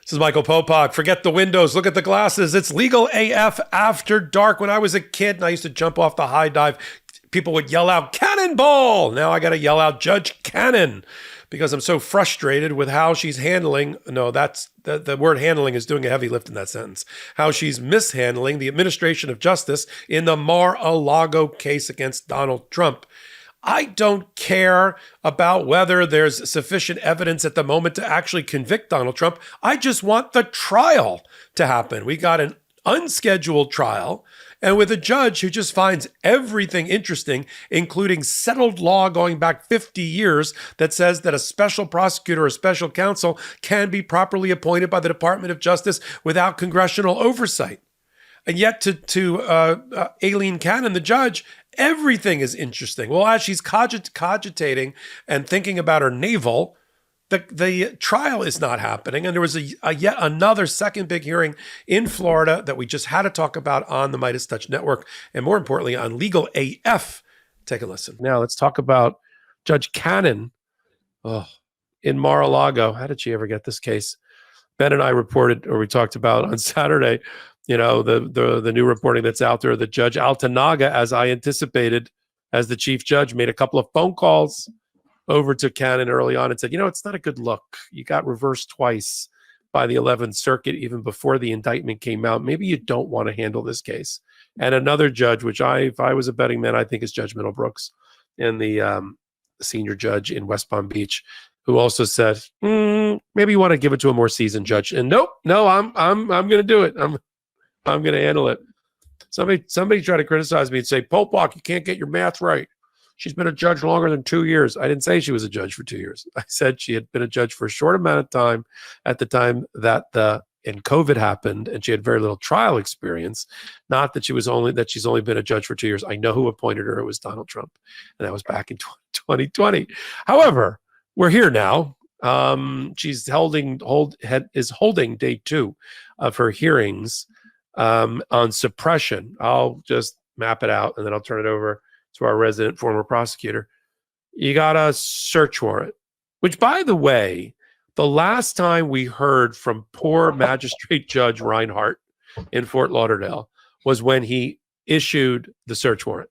This is Michael Popok. Forget the windows. Look at the glasses. It's legal AF after dark. When I was a kid and I used to jump off the high dive, people would yell out, "Cannonball!" Now I got to yell out, "Judge Cannon," because I'm so frustrated with how she's handling. No, that's the word handling is doing a heavy lift in that sentence. How she's mishandling the administration of justice in the Mar-a-Lago case against Donald Trump. I don't care about whether there's sufficient evidence at the moment to actually convict Donald Trump. I just want the trial to happen. We got an unscheduled trial, and with a judge who just finds everything interesting, including settled law going back 50 years that says that a special prosecutor or special counsel can be properly appointed by the Department of Justice without congressional oversight. And yet to Aileen Cannon, the judge, everything is interesting. Well, as she's cogitating and thinking about her navel, the trial is not happening. And there was a yet another second big hearing in Florida that we just had to talk about on the MeidasTouch network, and more importantly, on Legal AF. Take a listen. Now let's talk about Judge Cannon in Mar-a-Lago. How did she ever get this case? Ben and I reported, or we talked about on Saturday, you know, the new reporting that's out there, that Judge Altanaga, as I anticipated, as the chief judge, made a couple of phone calls over to Cannon early on and said, you know, it's not a good look. You got reversed twice by the 11th Circuit even before the indictment came out. Maybe you don't want to handle this case. And another judge, which if I was a betting man, I think is Judge Middlebrooks, and the senior judge in West Palm Beach, who also said, maybe you want to give it to a more seasoned judge. And no, I'm going to do it. I'm going to handle it. Somebody tried to criticize me and say, Popok, you can't get your math right. She's been a judge longer than 2 years. I didn't say she was a judge for 2 years. I said she had been a judge for a short amount of time at the time that COVID happened, and she had very little trial experience. Not that she's only been a judge for 2 years. I know who appointed her. It was Donald Trump, and that was back in 2020. However, we're here now. She's holding day 2 of her hearings on suppression. I'll just map it out, and then I'll turn it over to our resident former prosecutor. You got a search warrant, which, by the way, the last time we heard from poor Magistrate Judge Reinhart in Fort Lauderdale was when he issued the search warrant.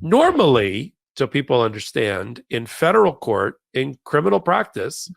Normally, so people understand, in federal court, in criminal practice,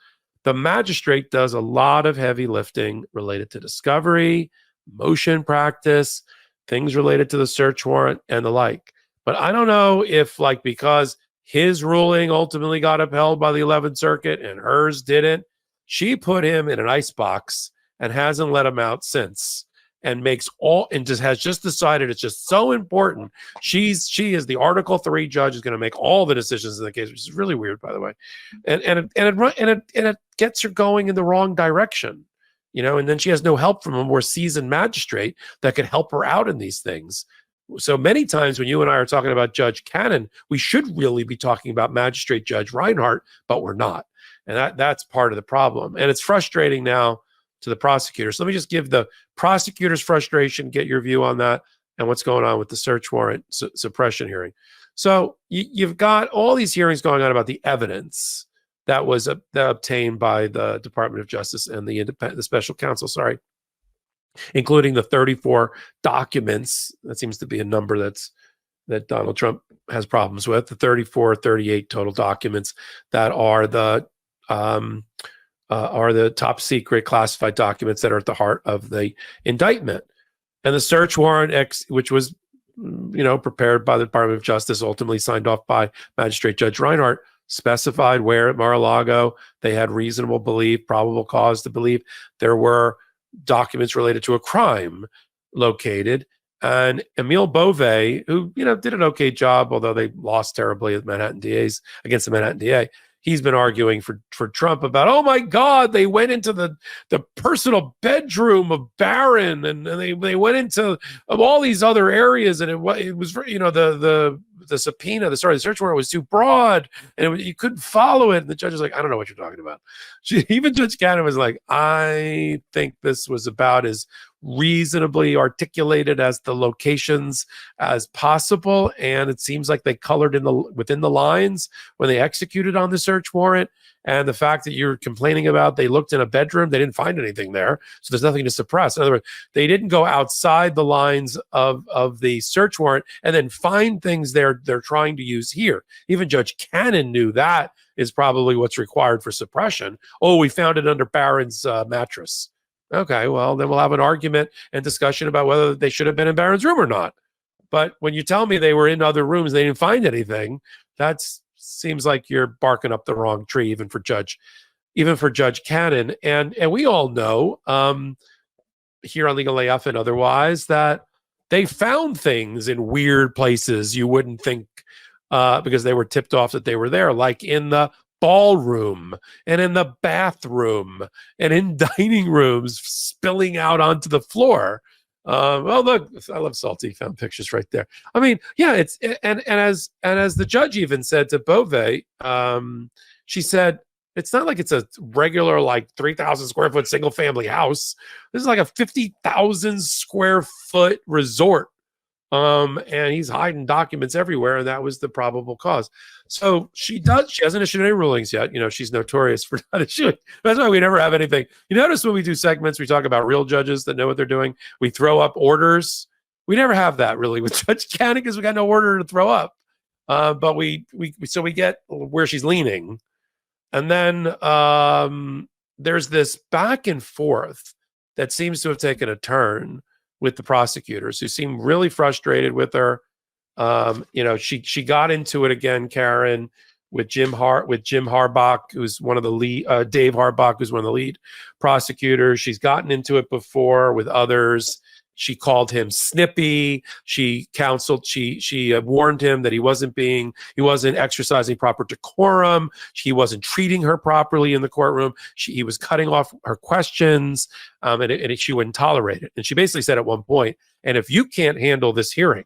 the magistrate does a lot of heavy lifting related to discovery, motion practice, things related to the search warrant, and the like. But I don't know if, because his ruling ultimately got upheld by the 11th Circuit and hers didn't, she put him in an icebox and hasn't let him out since, and has just decided it's just so important. She is the Article 3 judge, is going to make all the decisions in the case, which is really weird, by the way. And it gets her going in the wrong direction, you know, and then she has no help from a more seasoned magistrate that could help her out in these things. So many times when you and I are talking about Judge Cannon, we should really be talking about Magistrate Judge Reinhart, but we're not. And that's part of the problem. And it's frustrating now to the prosecutor. So let me just give the prosecutor's frustration, get your view on that, and what's going on with the search warrant suppression hearing. So you've got all these hearings going on about the evidence that was obtained by the Department of Justice and the special counsel, including the 34 documents. That seems to be a number that Donald Trump has problems with. The 38 total documents that are the top secret classified documents that are at the heart of the indictment. And the search warrant, which was prepared by the Department of Justice, ultimately signed off by Magistrate Judge Reinhart, specified where at Mar-a-Lago they had reasonable belief, probable cause to believe there were documents related to a crime located. And Emile Beauvais, who did an okay job, although they lost terribly against the Manhattan DA, he's been arguing for Trump about, oh my God, they went into the personal bedroom of Barron, and they went into all these other areas, and it was the subpoena, the search warrant was too broad, and you couldn't follow it. And the judge was like, I don't know what you're talking about. Even Judge Cannon was like, I think this was about as reasonably articulated as the locations as possible. And it seems like they colored within the lines when they executed on the search warrant. And the fact that you're complaining about, they looked in a bedroom, they didn't find anything there. So there's nothing to suppress. In other words, they didn't go outside the lines of the search warrant and then find things they're trying to use here. Even Judge Cannon knew that is probably what's required for suppression. Oh, we found it under Barron's mattress. Okay, well, then we'll have an argument and discussion about whether they should have been in Barron's room or not. But when you tell me they were in other rooms, they didn't find anything, that seems like you're barking up the wrong tree, even for Judge Cannon. And we all know here on Legal AF and otherwise that they found things in weird places you wouldn't think because they were tipped off that they were there, like in the ballroom and in the bathroom and in dining rooms spilling out onto the floor. Well, look, I love Salty. Found pictures right there. I mean, yeah, it's and as the judge even said to Bove, she said it's not like it's a regular like 3,000 square foot single family house. This is like a 50,000 square foot resort. And he's hiding documents everywhere, and that was the probable cause. So she hasn't issued any rulings yet. You know, she's notorious for not issuing. That's why we never have anything. You notice when we do segments, we talk about real judges that know what they're doing. We throw up orders. We never have that really with Judge Cannon because we got no order to throw up. But we get where she's leaning. And then there's this back and forth that seems to have taken a turn with the prosecutors, who seem really frustrated with her. You know, she got into it again, Karen, with Jim Harbach, who's one of the lead, Dave Harbach, who's one of the lead prosecutors. She's gotten into it before with others. She called him snippy. She warned him that he wasn't exercising proper decorum. He wasn't treating her properly in the courtroom. He was cutting off her questions, and she wouldn't tolerate it. And she basically said at one point, and if you can't handle this hearing,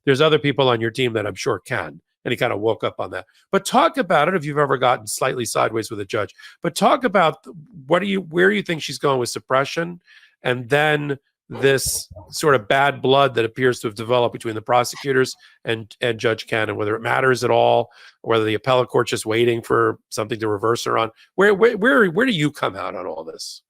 there's other people on your team that I'm sure can. And he kind of woke up on that. But talk about it if you've ever gotten slightly sideways with a judge. But talk about where you think she's going with suppression, and then this sort of bad blood that appears to have developed between the prosecutors and Judge Cannon, whether it matters at all, or whether the appellate court's just waiting for something to reverse her on. Where do you come out on all this?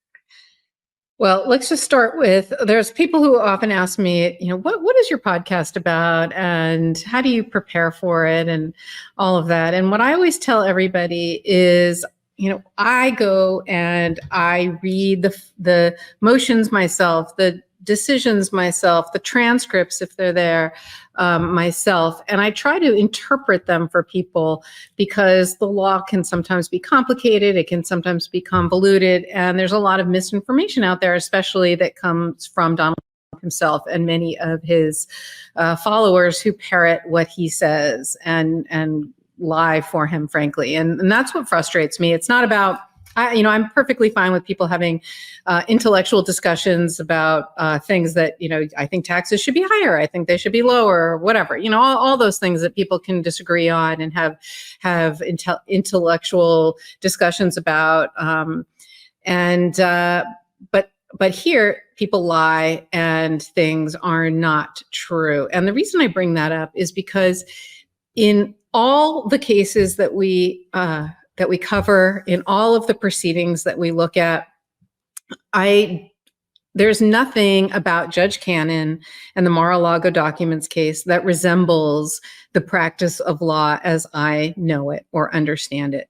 Well, let's just start with, there's people who often ask me, you know, what is your podcast about and how do you prepare for it and all of that. And what I always tell everybody is, you know, I go and I read the motions myself, the decisions myself, the transcripts, if they're there, myself. And I try to interpret them for people because the law can sometimes be complicated. It can sometimes be convoluted. And there's a lot of misinformation out there, especially that comes from Donald Trump himself and many of his followers who parrot what he says and lie for him, frankly. And that's what frustrates me. It's not about, I'm perfectly fine with people having intellectual discussions about things that, you know, I think taxes should be higher. I think they should be lower, or whatever, you know, all those things that people can disagree on and have intellectual discussions about. But here people lie and things are not true. And the reason I bring that up is because in all the cases that we cover, in all of the proceedings that we look at, there's nothing about Judge Cannon and the Mar-a-Lago documents case that resembles the practice of law as I know it or understand it.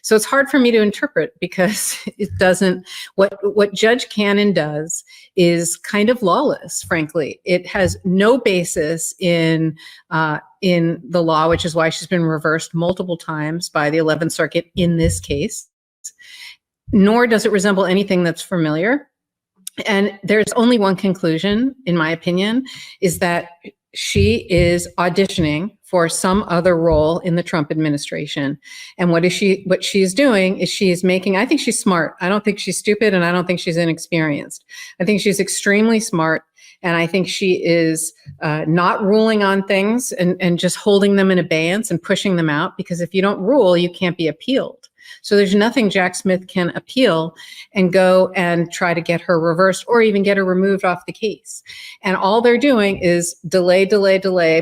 So it's hard for me to interpret because it doesn't, what Judge Cannon does is kind of lawless, frankly. It has no basis in the law, which is why she's been reversed multiple times by the 11th Circuit in this case, nor does it resemble anything that's familiar. And there's only one conclusion, in my opinion, is that she is auditioning for some other role in the Trump administration. And what she's doing is I think she's smart. I don't think she's stupid, and I don't think she's inexperienced. I think she's extremely smart. And I think she is not ruling on things and just holding them in abeyance and pushing them out, because if you don't rule, you can't be appealed. So there's nothing Jack Smith can appeal and go and try to get her reversed or even get her removed off the case. And all they're doing is delay,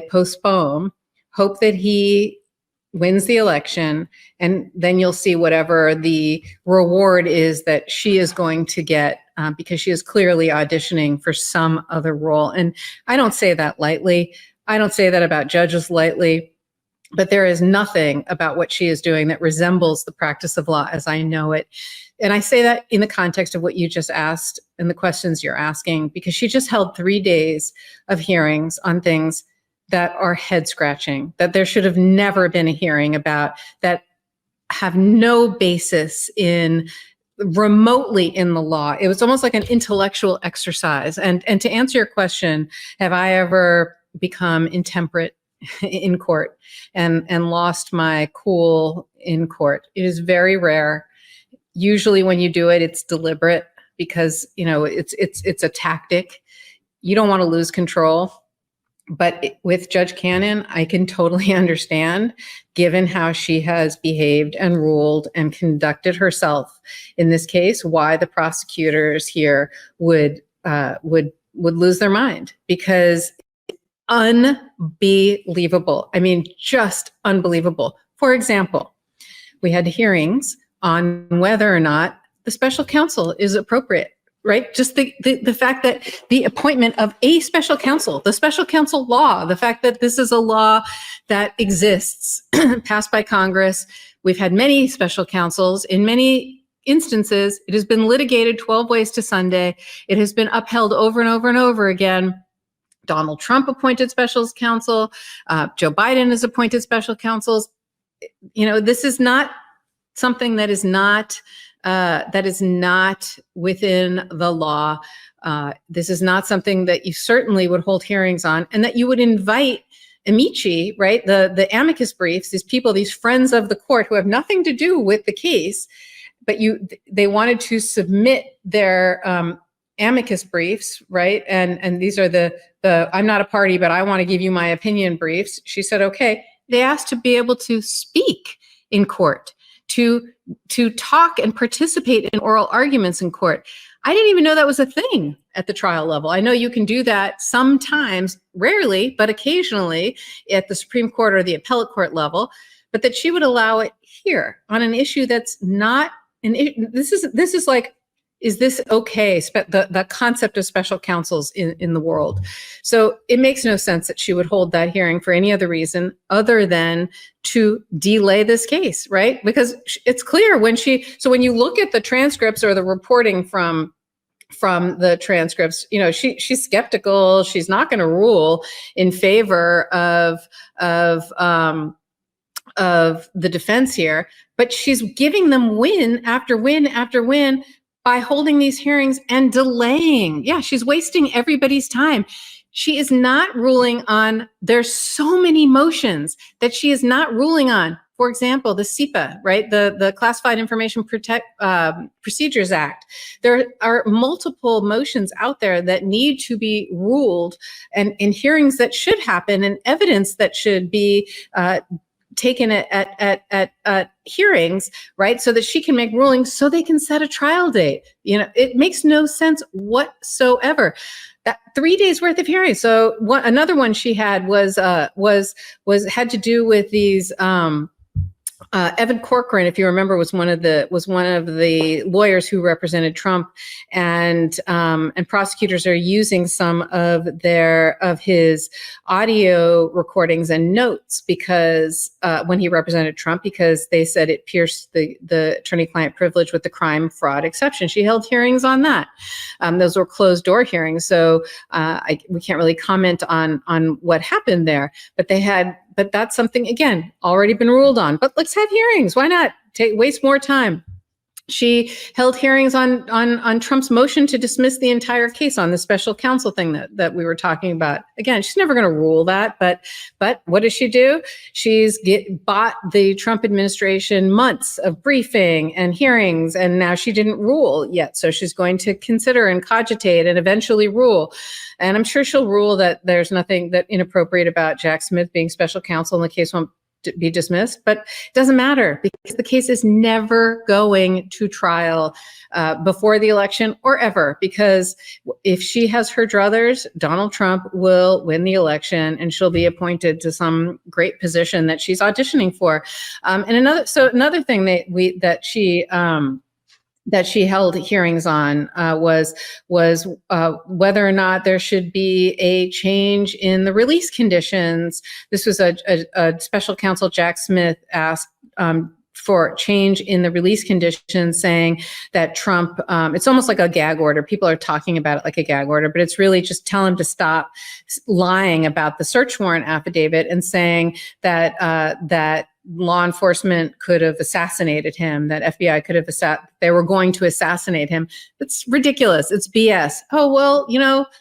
postpone, hope that he wins the election, and then you'll see whatever the reward is that she is going to get, because she is clearly auditioning for some other role. And I don't say that lightly. I don't say that about judges lightly, but there is nothing about what she is doing that resembles the practice of law as I know it. And I say that in the context of what you just asked and the questions you're asking, because she just held 3 days of hearings on things that are head scratching, that there should have never been a hearing about, that have no basis in remotely in the law. It was almost like an intellectual exercise. And to answer your question, have I ever become intemperate in court and lost my cool in court? It is very rare. Usually when you do it, it's deliberate because, it's a tactic. You don't want to lose control. But with Judge Cannon, I can totally understand, given how she has behaved and ruled and conducted herself in this case, why the prosecutors here would lose their mind, because unbelievable. I mean, just unbelievable. For example, we had hearings on whether or not the special counsel is appropriate. Right? Just the fact that the appointment of a special counsel, the special counsel law, the fact that this is a law that exists, passed by Congress. We've had many special counsels. In many instances, it has been litigated 12 ways to Sunday. It has been upheld over and over and over again. Donald Trump appointed special counsel. Joe Biden has appointed special counsels. This is not something that is not within the law. This is not something that you certainly would hold hearings on, and that you would invite amici, right? The amicus briefs, these people, these friends of the court who have nothing to do with the case, but they wanted to submit their amicus briefs, right? And these are the I'm not a party, but I want to give you my opinion briefs. She said, okay. They asked to be able to speak in court, to talk and participate in oral arguments in court. I didn't even know that was a thing at the trial level. I know you can do that sometimes, rarely, but occasionally at the Supreme Court or the appellate court level, but that she would allow it here on an issue that's not an issue. This is like, is this okay? The concept of special counsels in the world. So it makes no sense that she would hold that hearing for any other reason other than to delay this case, right? Because it's clear when you look at the transcripts or the reporting from the transcripts, she's skeptical. She's not going to rule in favor of the defense here, but she's giving them win after win after win by holding these hearings and delaying. Yeah, she's wasting everybody's time. She is not ruling on, there's so many motions that she is not ruling on. For example, the CIPA, right? The Classified Information Procedures Act. There are multiple motions out there that need to be ruled, and in hearings that should happen, and evidence that should be taken at hearings, right? So that she can make rulings, so they can set a trial date. It makes no sense whatsoever. That 3 days worth of hearings. So another one she had was had to do with these. Evan Corcoran, if you remember, was one of the lawyers who represented Trump, and prosecutors are using some of his audio recordings and notes because when he represented Trump, because they said it pierced the attorney-client privilege with the crime fraud exception. She held hearings on that. Those were closed door hearings, so we can't really comment on what happened there. But that's something, again, already been ruled on. But let's have hearings. Why not waste more time? She held hearings on Trump's motion to dismiss the entire case on the special counsel thing that we were talking about. Again, she's never going to rule that, but what does she do? She's bought the Trump administration months of briefing and hearings, and now she didn't rule yet. So she's going to consider and cogitate and eventually rule. And I'm sure she'll rule that there's nothing that inappropriate about Jack Smith being special counsel, and the case won't be dismissed, but it doesn't matter because the case is never going to trial before the election or ever, because if she has her druthers, Donald Trump will win the election and she'll be appointed to some great position that she's auditioning for. And another thing that she held hearings on was whether or not there should be a change in the release conditions. This was a special counsel, Jack Smith, asked for change in the release conditions, saying that Trump, it's almost like a gag order. People are talking about it like a gag order, but it's really just tell him to stop lying about the search warrant affidavit and saying that that law enforcement could have assassinated him, that FBI could have they were going to assassinate him. It's ridiculous. It's BS. Oh, well,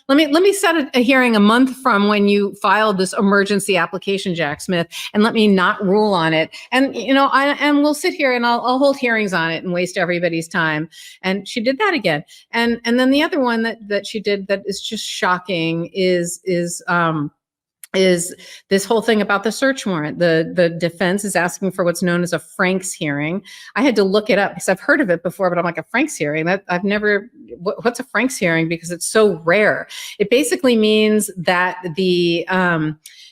let me set a hearing a month from when you filed this emergency application, Jack Smith, and let me not rule on it. And, and we'll sit here and I'll hold hearings on it and waste everybody's time. And she did that again. And then the other one that she did that is just shocking is this whole thing about the search warrant. The defense is asking for what's known as a Franks hearing. I had to look it up because I've heard of it before, but I'm like, a Franks hearing? What's a Franks hearing? Because it's so rare. It basically means that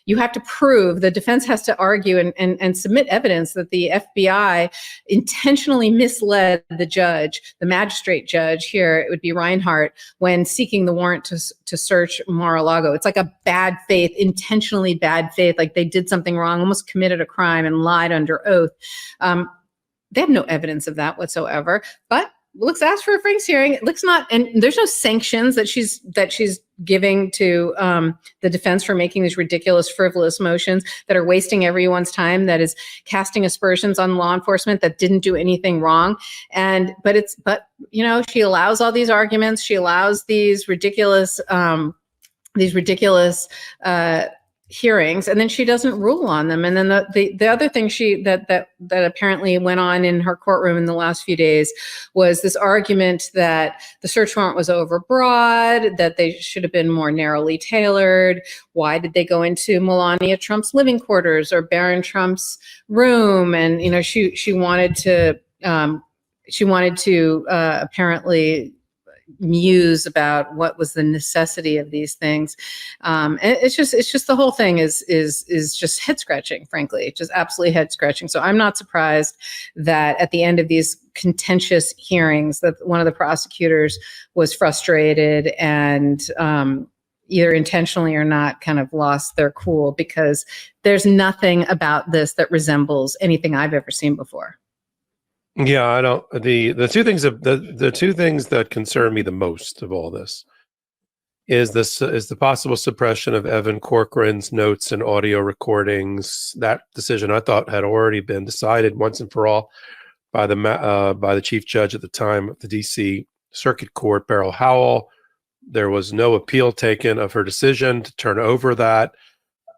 you have to prove, the defense has to argue and submit evidence that the FBI intentionally misled the judge, the magistrate judge here, it would be Reinhart, when seeking the warrant to search Mar-a-Lago. It's like a bad faith, intentionally bad faith, like they did something wrong, almost committed a crime and lied under oath. They have no evidence of that whatsoever, but let's ask for a Franks hearing. It looks not, and there's no sanctions that she's giving to the defense for making these ridiculous, frivolous motions that are wasting everyone's time, that is casting aspersions on law enforcement that didn't do anything wrong. But she allows all these arguments. She allows these ridiculous hearings, and then she doesn't rule on them. And then the other thing that apparently went on in her courtroom in the last few days was this argument that the search warrant was overbroad, that they should have been more narrowly tailored. Why did they go into Melania Trump's living quarters or Barron Trump's room? And she wanted to apparently muse about what was the necessity of these things. And it's just the whole thing is just head scratching, frankly, just absolutely head scratching. So I'm not surprised that at the end of these contentious hearings that one of the prosecutors was frustrated and either intentionally or not kind of lost their cool, because there's nothing about this that resembles anything I've ever seen before. Yeah, I don't. The two things that concern me the most of all this is the possible suppression of Evan Corcoran's notes and audio recordings. That decision, I thought, had already been decided once and for all by the chief judge at the time of the D.C. Circuit Court, Beryl Howell. There was no appeal taken of her decision to turn over that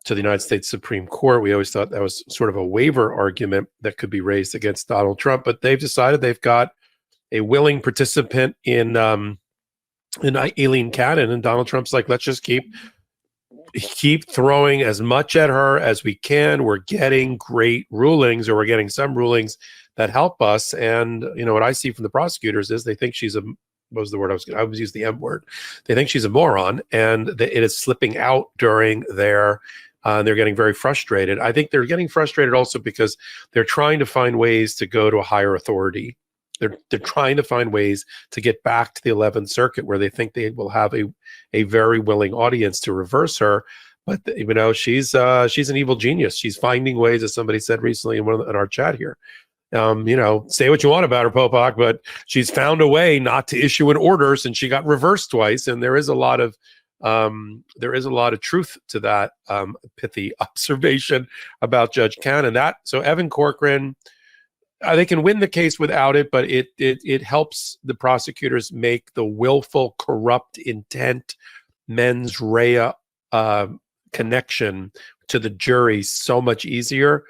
to the United States Supreme Court. We always thought that was sort of a waiver argument that could be raised against Donald Trump, but they've decided they've got a willing participant in Aileen Cannon, and Donald Trump's like, let's just keep throwing as much at her as we can. We're getting great rulings, or we're getting some rulings that help us. And what I see from the prosecutors is they think she's what was the word I was use the M word. They think she's a moron, and it is slipping out during their. They're getting very frustrated. I think they're getting frustrated also because they're trying to find ways to go to a higher authority. They're trying to find ways to get back to the 11th Circuit, where they think they will have a very willing audience to reverse her. But she's an evil genius. She's finding ways, as somebody said recently in our chat here. Say what you want about her, Popok, but she's found a way not to issue an order since she got reversed twice, and there is a lot of truth to that pithy observation about Judge Cannon. So Evan Corcoran, they can win the case without it, but it helps the prosecutors make the willful, corrupt intent mens rea connection to the jury so much easier,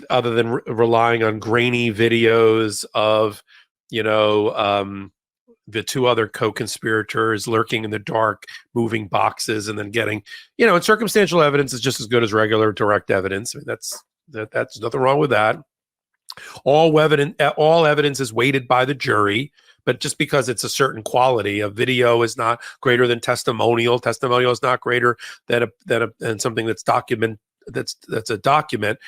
other than relying on grainy videos of the two other co-conspirators lurking in the dark, moving boxes, and then getting, and circumstantial evidence is just as good as regular direct evidence. I mean, That's nothing wrong with that. All evidence is weighted by the jury, but just because it's a certain quality, a video is not greater than testimonial. Testimonial is not greater than something that's that's a document.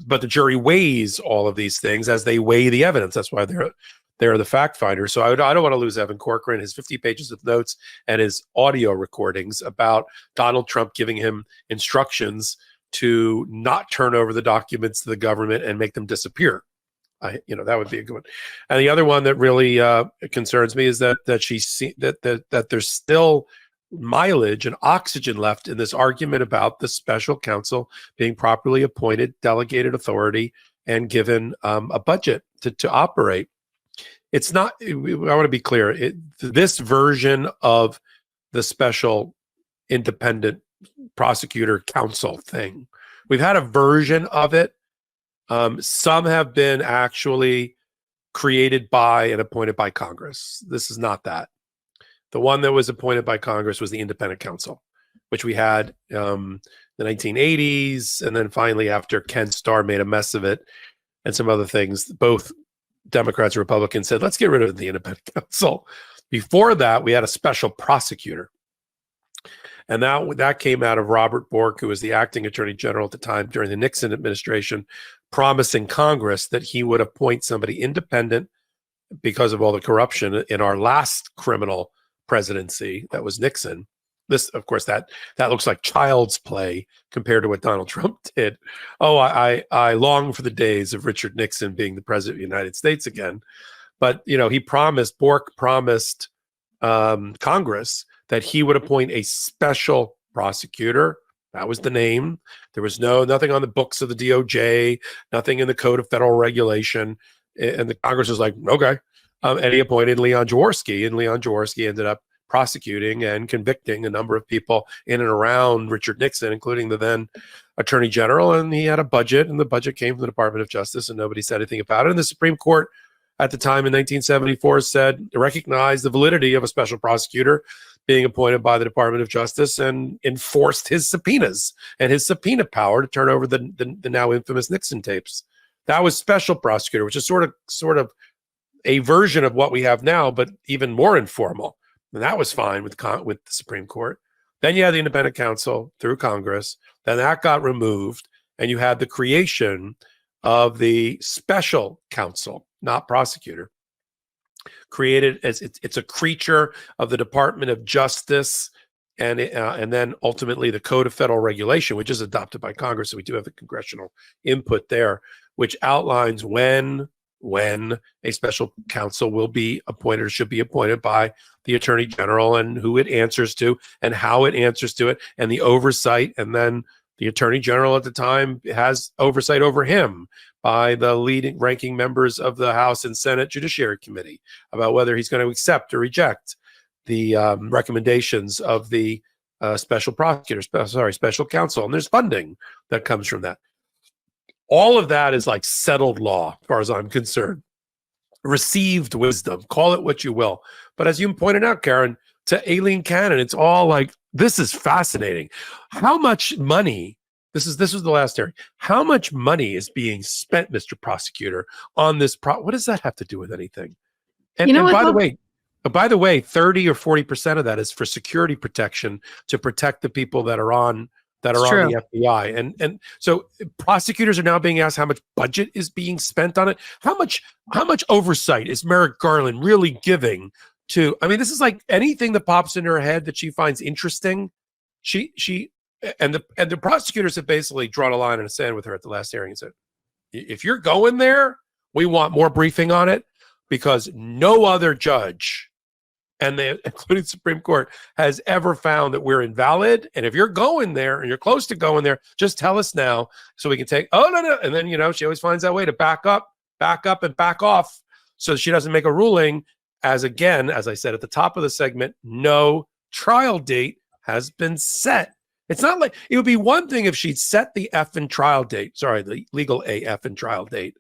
But the jury weighs all of these things as they weigh the evidence. That's why they're the fact finders. So I don't want to lose Evan Corcoran, his 50 pages of notes and his audio recordings about Donald Trump giving him instructions to not turn over the documents to the government and make them disappear. That would be a good one. And the other one that really concerns me is that there's still mileage and oxygen left in this argument about the special counsel being properly appointed, delegated authority, and given a budget to operate. It's not, I want to be clear, this version of the special independent prosecutor counsel thing, we've had a version of it. Some have been actually created by and appointed by Congress. This is not that. The one that was appointed by Congress was the independent counsel, which we had the 1980s. And then finally, after Ken Starr made a mess of it and some other things, both Democrats and Republicans said, let's get rid of the independent counsel. Before that, we had a special prosecutor. And that came out of Robert Bork, who was the acting attorney general at the time during the Nixon administration, promising Congress that he would appoint somebody independent because of all the corruption in our last criminal presidency. That was Nixon. This, of course, that looks like child's play compared to what Donald Trump did. Oh, I long for the days of Richard Nixon being the president of the United States again. But, Bork promised Congress that he would appoint a special prosecutor. That was the name. There was nothing on the books of the DOJ, nothing in the Code of Federal Regulation. And the Congress was like, okay. And he appointed Leon Jaworski, and Leon Jaworski ended up prosecuting and convicting a number of people in and around Richard Nixon, including the then Attorney General. And he had a budget, and the budget came from the Department of Justice, and nobody said anything about it. And the Supreme Court at the time in 1974 recognized the validity of a special prosecutor being appointed by the Department of Justice and enforced his subpoenas and his subpoena power to turn over the now infamous Nixon tapes. That was special prosecutor, which is sort of a version of what we have now, but even more informal. And that was fine with the Supreme Court. Then you had the independent counsel through Congress. Then that got removed, and you had the creation of the special counsel, not prosecutor, created as it's a creature of the Department of Justice, and then ultimately the Code of Federal Regulation, which is adopted by Congress. So we do have the congressional input there, which outlines when a special counsel will be appointed or should be appointed by the Attorney General, and who it answers to and how it answers to it, and the oversight. And then the Attorney General at the time has oversight over him by the leading ranking members of the House and Senate Judiciary Committee about whether he's going to accept or reject the recommendations of the special counsel. And there's funding that comes from that. All of that is like settled law, as far as I'm concerned. Received wisdom, call it what you will. But as you pointed out, Karen, to Aileen Cannon, it's all like, this is fascinating. How much money, this was the last hearing, how much money is being spent, Mr. Prosecutor, on this? What does that have to do with anything? And by the way, 30 or 40% of that is for security protection, to protect the people that are on the FBI. And so prosecutors are now being asked how much budget is being spent on it. How much oversight is Merrick Garland really giving to? I mean, this is like anything that pops in her head that she finds interesting. And the prosecutors have basically drawn a line in the sand with her at the last hearing and said, if you're going there, we want more briefing on it, because no other judge, and including the Supreme Court, has ever found that we're invalid. And if you're going there and you're close to going there, just tell us now so we can take, no. And then, she always finds that way to back up and back off so she doesn't make a ruling. As I said at the top of the segment, no trial date has been set. It's not like, it would be one thing if she'd set the the legal AF and trial date,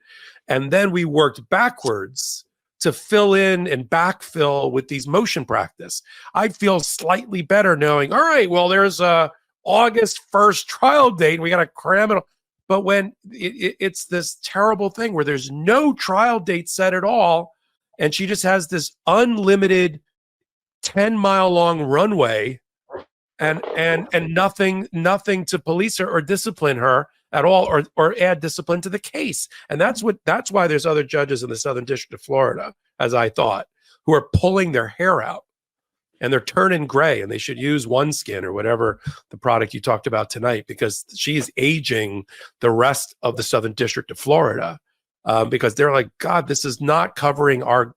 and then we worked backwards to fill in and backfill with these motion practice. I'd feel slightly better knowing, all right, well, there's a August 1st trial date, and we got to cram it. But when it's this terrible thing where there's no trial date set at all, and she just has this unlimited 10-mile long runway and nothing to police her or discipline her at all, or add discipline to the case. And that's why there's other judges in the Southern District of Florida, as I thought, who are pulling their hair out and they're turning gray, and they should use OneSkin or whatever the product you talked about tonight, because she is aging the rest of the Southern District of Florida. Because they're like, God, this is not covering our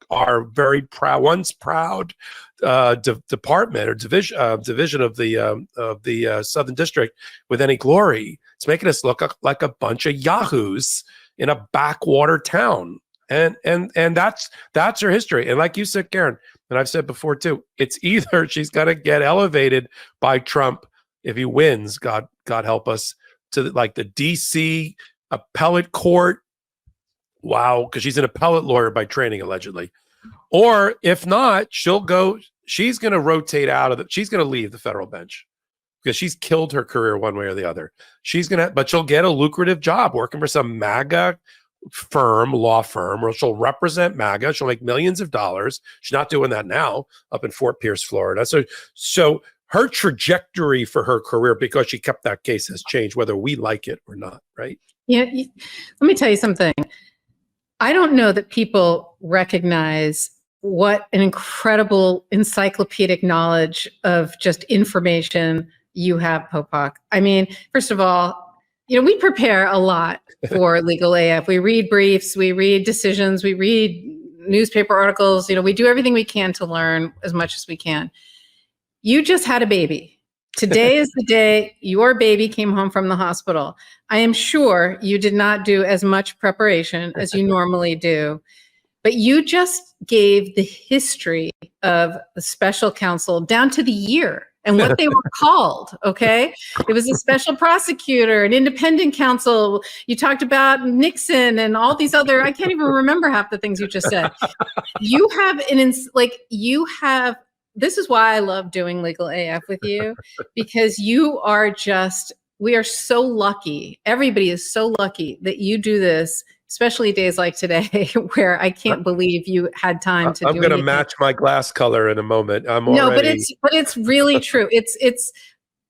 very once proud department or division of the Southern District with any glory. It's making us look like a bunch of yahoos in a backwater town, and that's her history. And like you said, Karen, and I've said before too, it's either she's going to get elevated by Trump if he wins, God help us, to like the DC appellate court. Wow, because she's an appellate lawyer by training, allegedly. Or if not, she's going to rotate she's going to leave the federal bench because she's killed her career one way or the other. But she'll get a lucrative job working for some MAGA law firm, where she'll represent MAGA. She'll make millions of dollars. She's not doing that now up in Fort Pierce, Florida. So her trajectory for her career, because she kept that case, has changed, whether we like it or not, right? Yeah. Let me tell you something. I don't know that people recognize what an incredible encyclopedic knowledge of just information you have, Popok. I mean, first of all, we prepare a lot for Legal AF. We read briefs, we read decisions, we read newspaper articles. We do everything we can to learn as much as we can. You just had a baby. Today is the day your baby came home from the hospital. I am sure you did not do as much preparation as you normally do, but you just gave the history of the special counsel down to the year and what they were called, okay? It was a special prosecutor, an independent counsel. You talked about Nixon and all these other, I can't even remember half the things you just said. You have this is why I love doing Legal AF with you, because we are so lucky. Everybody is so lucky that you do this, especially days like today, where I can't believe you had time to do it. I'm going to match my glass color in a moment. But it's really true.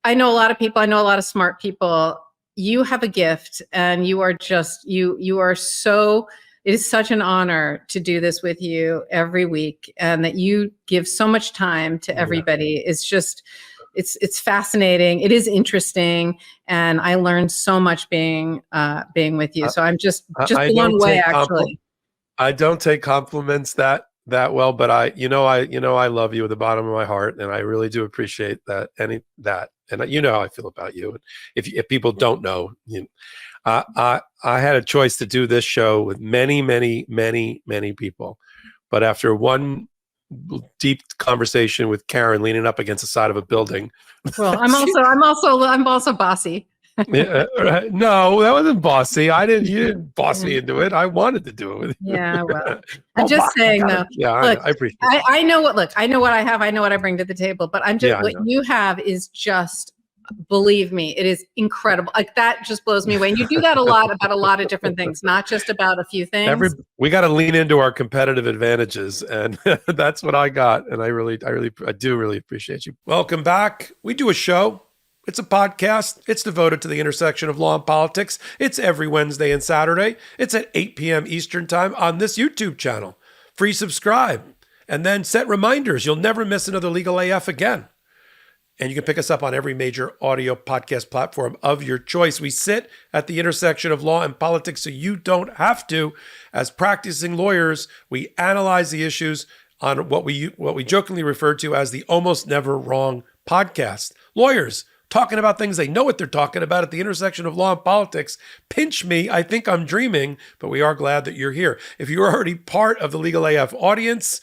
I know a lot of people. I know a lot of smart people. You have a gift, and you are so. It is such an honor to do this with you every week, and that you give so much time to everybody. It's just, it's fascinating. It is interesting, and I learned so much being with you. So I'm just blown away. Actually, I don't take compliments that well, but I love you at the bottom of my heart, and I really do appreciate that. And how I feel about you. If people don't know, I had a choice to do this show with many, many, many, many people, but after one deep conversation with Karen leaning up against the side of a building. Well, I'm also bossy. No, that wasn't bossy. You didn't boss me into it. I wanted to do it with you. Yeah, well, I'm just saying though. Yeah, look, I appreciate it. I know what I have. I know what I bring to the table, but what you have is just, believe me, it is incredible. Like, that just blows me away. And you do that a lot about a lot of different things, not just about a few things. We got to lean into our competitive advantages, and that's what I got. And I do really appreciate you. Welcome back. We do a show. It's a podcast. It's devoted to the intersection of law and politics. It's every Wednesday and Saturday. It's at 8 p.m. Eastern time on this YouTube channel. Free subscribe, and then set reminders. You'll never miss another Legal AF again. And you can pick us up on every major audio podcast platform of your choice. We sit at the intersection of law and politics so you don't have to. As practicing lawyers, we analyze the issues on what we jokingly refer to as the Almost Never Wrong podcast. Lawyers talking about things they know what they're talking about at the intersection of law and politics. Pinch me, I think I'm dreaming, but we are glad that you're here. If you're already part of the Legal AF audience,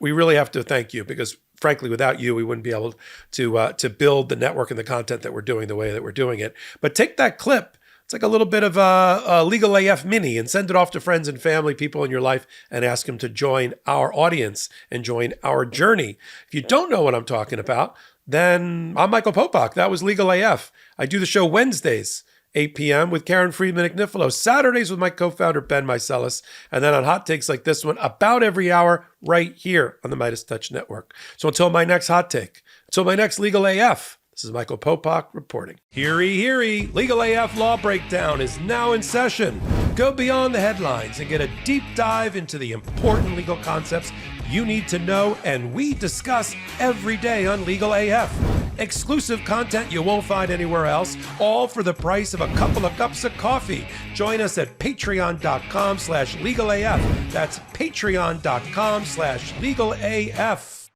we really have to thank you, because frankly, without you, we wouldn't be able to build the network and the content that we're doing the way that we're doing it. But take that clip. It's like a little bit of a Legal AF mini, and send it off to friends and family, people in your life, and ask them to join our audience and join our journey. If you don't know what I'm talking about, then I'm Michael Popok. That was Legal AF. I do the show Wednesdays, 8 p.m. with Karen Friedman Agnifilo. Saturdays with my co-founder, Ben Meiselas. And then on hot takes like this one, about every hour right here on the MeidasTouch Network. So until my next hot take, until my next Legal AF, this is Michael Popok reporting. Heary. Legal AF Law Breakdown is now in session. Go beyond the headlines and get a deep dive into the important legal concepts you need to know and we discuss every day on Legal AF. Exclusive content you won't find anywhere else, all for the price of a couple of cups of coffee. Join us at patreon.com/legalaf. That's patreon.com/legalaf.